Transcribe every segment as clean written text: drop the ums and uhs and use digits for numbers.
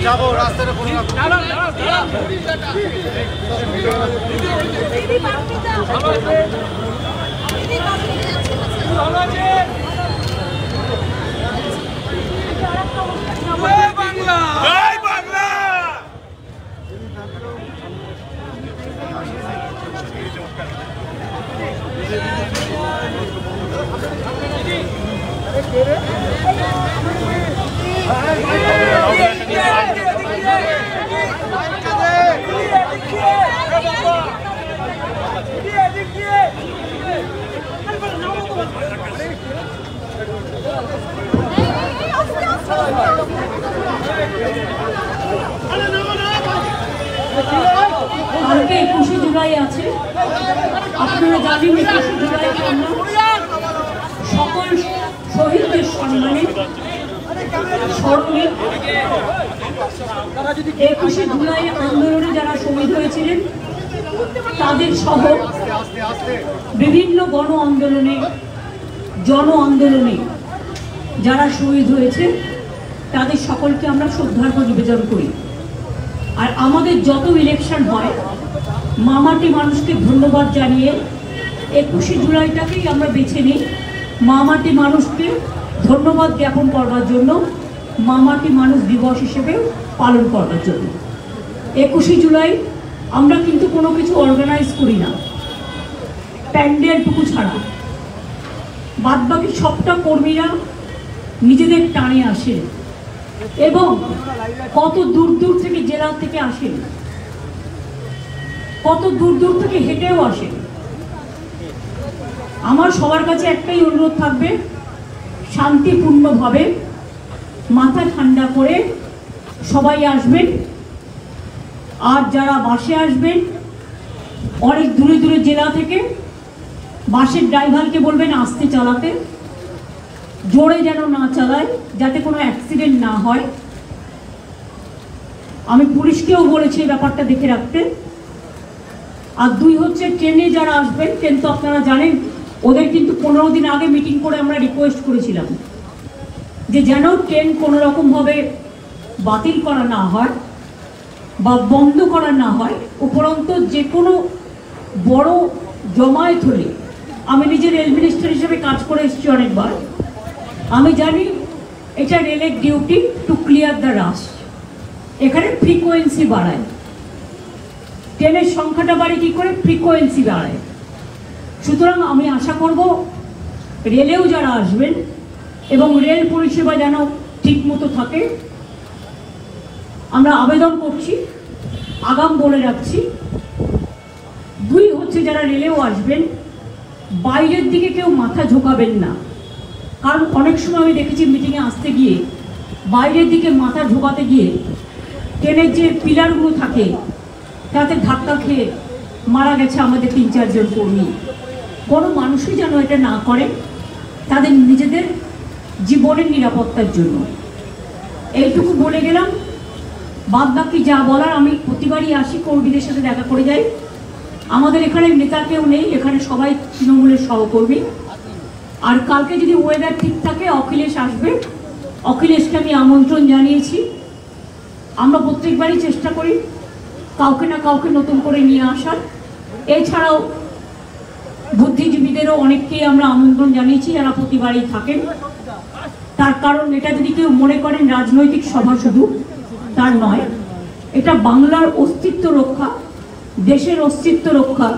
যাবো রাস্তাটা বাংলা কালকে 21শে জুলাই আছে। আপনারা জানেন 21শে জুলাইকে আমরা সকল শহীদদের সম্মানে স্মরণে 21শে জুলাই আন্দোলনে যারা শহীদ হয়েছিলেন তাদের সহ বিভিন্ন গণ আন্দোলনে জন আন্দোলনে যারা শহীদ হয়েছে তাদের সকলকে আমরা শ্রদ্ধার্ঘ্য নিবেদন করি। আর আমাদের যত ইলেকশন হয় মামাটি মানুষকে ধন্যবাদ জানিয়ে 21শে জুলাইটাকেই আমরা বেছে নিই মামাটি মানুষকে ধন্যবাদ জ্ঞাপন করবার জন্য, মামাটি মানুষ দিবস হিসেবে পালন করবার জন্য। 21শে জুলাই আমরা কিন্তু কোনো কিছু অর্গানাইজ করি না প্যান্ডেলটুকু ছাড়া, বাদবাকি সবটা কর্মীরা নিজেদের টানে আসেন এবং কত দূর দূর থেকে জেলা থেকে আসেন, কত দূর দূর থেকে হেঁটেও আসেন। আমার সবার কাছে একটাই অনুরোধ থাকবে, শান্তিপূর্ণভাবে মাথা ঠান্ডা করে সবাই আসবেন। আর যারা বাসে আসবেন অনেক দূরে দূরে জেলা থেকে, বাসের ড্রাইভারকে বলবেন আস্তে চালাতে, জোরে যেন না চালায় যাতে কোনো অ্যাক্সিডেন্ট না হয়। আমি পুলিশকেও বলেছি এই ব্যাপারটা দেখে রাখতে। আর 2 হচ্ছে ট্রেনে যারা আসবেন, ট্রেন তো আপনারা জানেন ওদের কিন্তু 15 দিন আগে মিটিং করে আমরা রিকোয়েস্ট করেছিলাম যে যেন ট্রেন কোনো রকমভাবে বাতিল করা না হয় বা বন্ধ করা না হয়। উপরন্ত যে কোনো বড় জমায়েত হলে, আমি নিজে রেল মিনিস্টার হিসেবে কাজ করে এসেছি অনেকবার, আমি জানি এটা রেলের ডিউটি টু ক্লিয়ার দ্য রাশ। এখানে ফ্রিকোয়েন্সি বাড়ায়, ট্রেনের সংখ্যাটা বাড়ে কী করে, ফ্রিকোয়েন্সি বাড়ায়। সুতরাং আমি আশা করব রেলেও যারা আসবেন এবং রেল পরিষেবা যেন ঠিক মতো থাকে। আমরা আবেদন করছি, আগাম বলে রাখছি। 2 হচ্ছে যারা রেলেও আসবেন বাইরের দিকে কেউ মাথা ঝোঁকাবেন না, কারণ অনেক সময় আমি দেখেছি মিটিংয়ে আসতে গিয়ে বাইরের দিকে মাথা ঝোঁকাতে গিয়ে ট্রেনের যে পিলারগুলো থাকে তাতে ধাক্কা খেয়ে মারা গেছে আমাদের 3-4 জন কর্মী। কোনো মানুষই যেন এটা না করে তাদের নিজেদের জীবনের নিরাপত্তার জন্য। এইটুকু বলে গেলাম। বাদ বাকি যা বলার আমি প্রতিবারই আসি, কর্মীদের সাথে দেখা করে যাই। আমাদের এখানে নেতা কেউ নেই, এখানে সবাই তৃণমূলের সহকর্মী। আর কালকে যদি ওয়েদার ঠিক থাকে অখিলেশ আসবে, অখিলেশকে আমি আমন্ত্রণ জানিয়েছি। আমরা প্রত্যেকবারই চেষ্টা করি কাউকে না কাউকে নতুন করে নিয়ে আসার। এছাড়াও বুদ্ধিজীবীদেরও অনেককেই আমরা আমন্ত্রণ জানিয়েছি যারা প্রতিবারই থাকেন। তার কারণ এটা যদি কেউ মনে করেন রাজনৈতিক সভা, শুধু তার নয়, এটা বাংলার অস্তিত্ব রক্ষা, দেশের অস্তিত্ব রক্ষা,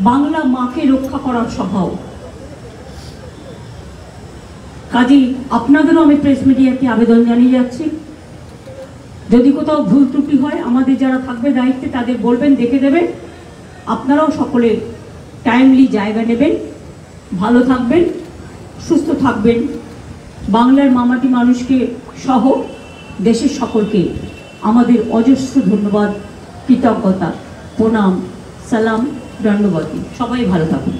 বাংলা মাকে রক্ষা করার সভাও। কাজেই আপনাদেরও আমি প্রেস মিডিয়াকে আবেদন জানিয়ে যাচ্ছি, যদি কোথাও ভুল ত্রুটি হয় আমাদের যারা থাকবে দায়িত্বে তাদের বলবেন, দেখে দেবে। আপনারাও সকলে টাইমলি জায়গা নেবেন, ভালো থাকবেন, সুস্থ থাকবেন। বাংলার মামাটি মানুষকে সহ দেশের সকলকে আমাদের অজস্র ধন্যবাদ, কৃতজ্ঞতা, প্রণাম, সালাম, দণ্ডবতী। সবাই ভালো থাকুন।